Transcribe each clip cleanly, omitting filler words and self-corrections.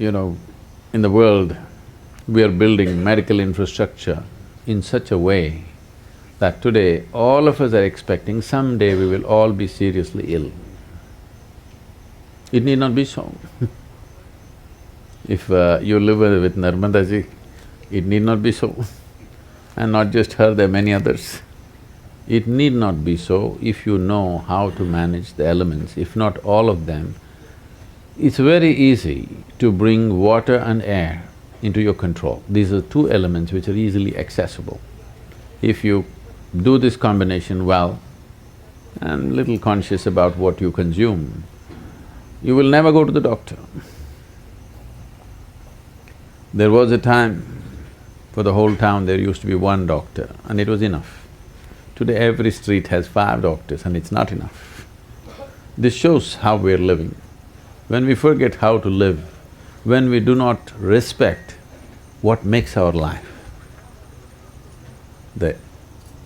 you know, in the world, we are building medical infrastructure in such a way that today all of us are expecting someday we will all be seriously ill. It need not be so. If you live with Narmada ji, it need not be so. And not just her, there are many others. It need not be so if you know how to manage the elements, if not all of them. It's very easy to bring water and air into your control. These are two elements which are easily accessible. If you do this combination well and little conscious about what you consume, you will never go to the doctor. There was a time, for the whole town there used to be one doctor and it was enough. Today every street has 5 doctors and it's not enough. This shows how we're living. When we forget how to live, when we do not respect what makes our life, the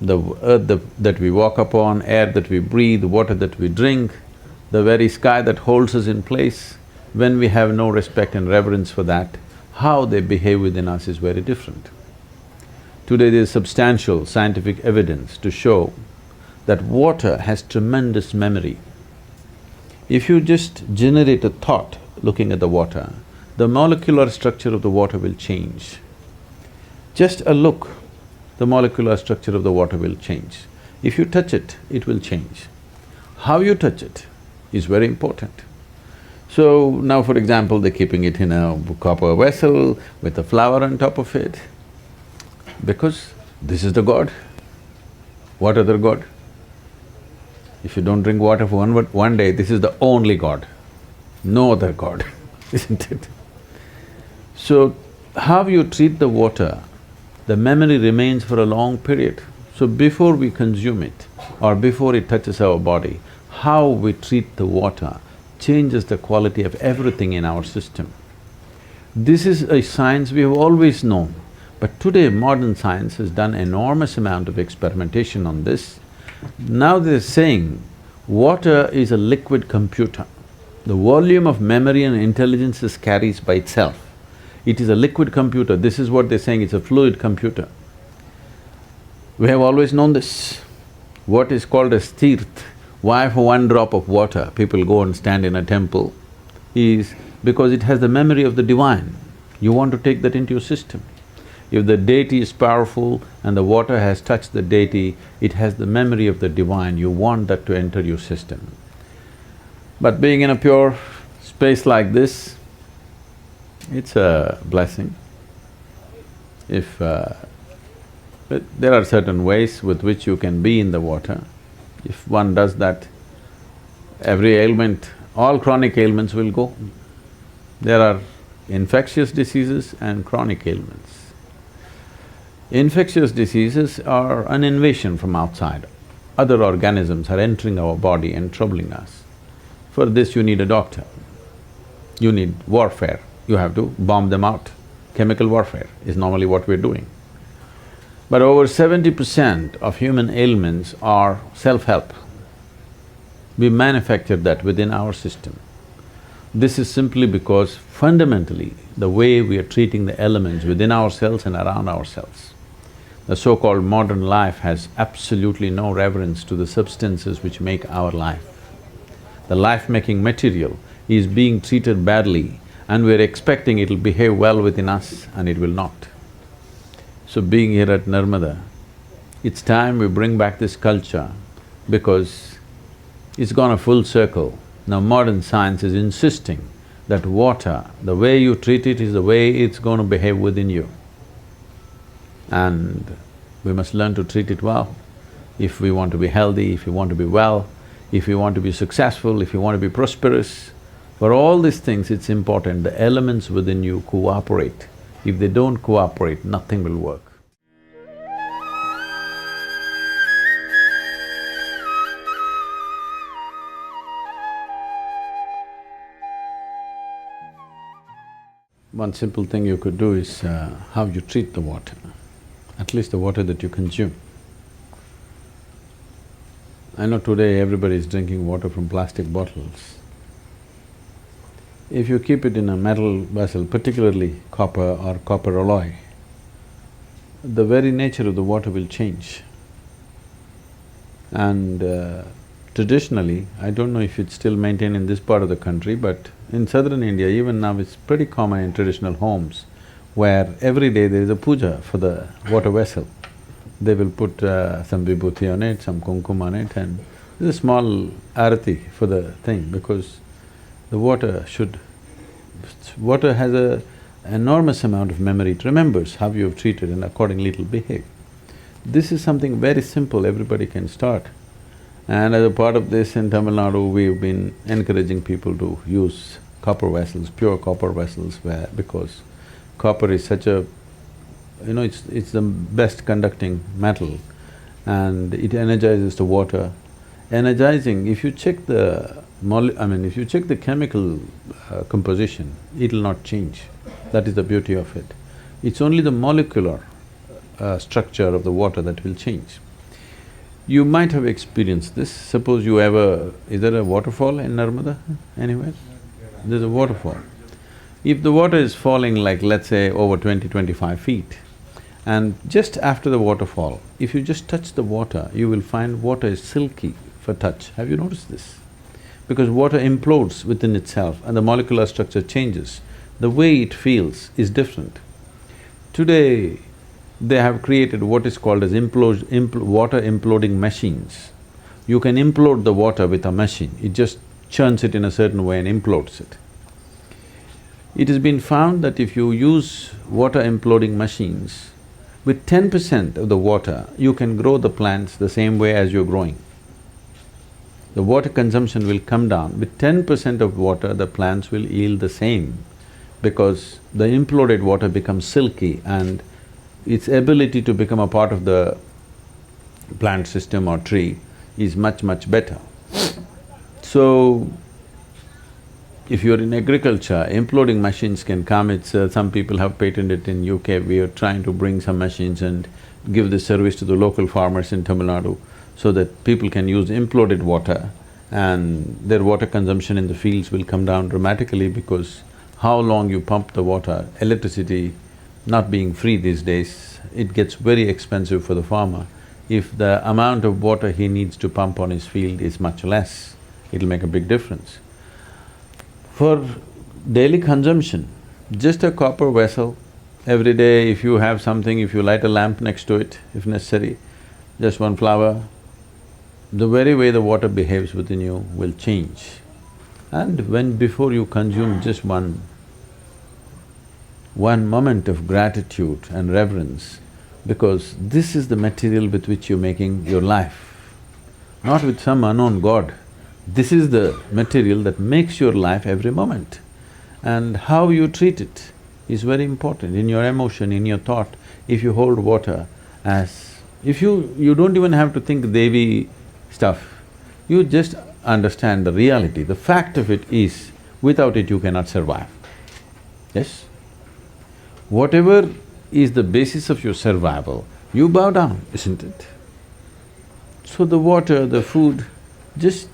earth that we walk upon, air that we breathe, water that we drink, the very sky that holds us in place, when we have no respect and reverence for that, how they behave within us is very different. Today there is substantial scientific evidence to show that water has tremendous memory. If you just generate a thought looking at the water, the molecular structure of the water will change. Just a look, the molecular structure of the water will change. If you touch it, it will change. How you touch it is very important. So now for example, they're keeping it in a copper vessel with a flower on top of it, because this is the god. What other god? If you don't drink water for one day, this is the only god, no other god, isn't it? So, how you treat the water, the memory remains for a long period. So before we consume it or before it touches our body, how we treat the water changes the quality of everything in our system. This is a science we have always known, but today modern science has done enormous amount of experimentation on this. Now they're saying water is a liquid computer. The volume of memory and intelligence it carries by itself. It is a liquid computer, this is what they're saying, it's a fluid computer. We have always known this. What is called as tirth, why for one drop of water people go and stand in a temple, is because it has the memory of the divine. You want to take that into your system. If the deity is powerful and the water has touched the deity, it has the memory of the divine, you want that to enter your system. But being in a pure space like this, it's a blessing. If… there are certain ways with which you can be in the water. If one does that, every ailment, all chronic ailments will go. There are infectious diseases and chronic ailments. Infectious diseases are an invasion from outside. Other organisms are entering our body and troubling us. For this you need a doctor. You need warfare, you have to bomb them out. Chemical warfare is normally what we're doing. But over 70% of human ailments are self-help. We manufactured that within our system. This is simply because fundamentally, the way we are treating the elements within ourselves and around ourselves. The so-called modern life has absolutely no reverence to the substances which make our life. The life-making material is being treated badly and we're expecting it'll behave well within us and it will not. So being here at Narmada, it's time we bring back this culture because it's gone a full circle. Now modern science is insisting that water, the way you treat it is the way it's going to behave within you. And we must learn to treat it well. If we want to be healthy, if we want to be well, if we want to be successful, if we want to be prosperous, for all these things it's important the elements within you cooperate. If they don't cooperate, nothing will work. One simple thing you could do is how you treat the water, at least the water that you consume. I know today everybody is drinking water from plastic bottles. If you keep it in a metal vessel, particularly copper or copper alloy, the very nature of the water will change. And traditionally, I don't know if it's still maintained in this part of the country, but in southern India, even now it's pretty common in traditional homes, where every day there is a puja for the water vessel. They will put some vibhuti on it, some kumkum on it, and there's a small arati for the thing, because the water should… water has a enormous amount of memory. It remembers how you have treated and accordingly it'll behave. This is something very simple, everybody can start. And as a part of this, in Tamil Nadu, we've been encouraging people to use copper vessels, pure copper vessels, because copper is such a… it's the best conducting metal and it energizes the water. Energizing, if you check the if you check the chemical composition, it'll not change. That is the beauty of it. It's only the molecular structure of the water that will change. You might have experienced this. Suppose you ever… is there a waterfall in Narmada anywhere? There's a waterfall. If the water is falling like, let's say, over 20-25 feet, and just after the waterfall, if you just touch the water, you will find water is silky for touch. Have you noticed this? Because water implodes within itself and the molecular structure changes. The way it feels is different. Today, they have created what is called as water imploding machines. You can implode the water with a machine, it just churns it in a certain way and implodes it. It has been found that if you use water imploding machines, with 10% of the water, you can grow the plants the same way as you're growing. The water consumption will come down. With 10% of water, the plants will yield the same, because the imploded water becomes silky and its ability to become a part of the plant system or tree is much better. So, if you're in agriculture, imploding machines can come. Some people have patented it in UK. We are trying to bring some machines and give this service to the local farmers in Tamil Nadu, so that people can use imploded water and their water consumption in the fields will come down dramatically, because how long you pump the water, electricity not being free these days, it gets very expensive for the farmer. If the amount of water he needs to pump on his field is much less, it'll make a big difference. For daily consumption, just a copper vessel, every day if you have something, if you light a lamp next to it, if necessary, just one flower, the very way the water behaves within you will change. And before you consume just one moment of gratitude and reverence, because this is the material with which you're making your life, not with some unknown god. This is the material that makes your life every moment. And how you treat it is very important in your emotion, in your thought. If you hold water as… if you don't even have to think Devi stuff, you just understand the reality. The fact of it is, without it you cannot survive. Yes? Whatever is the basis of your survival, you bow down, isn't it? So the water, the food, just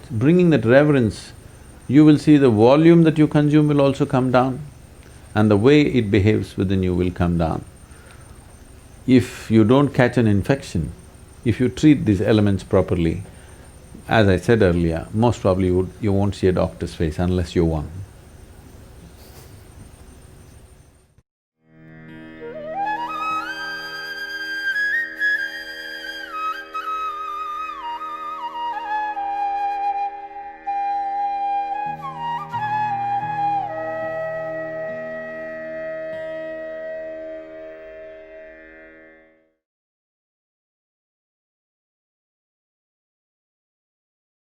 bringing that reverence, you will see the volume that you consume will also come down and the way it behaves within you will come down. If you don't catch an infection, if you treat these elements properly, as I said earlier, most probably you won't see a doctor's face unless you're one.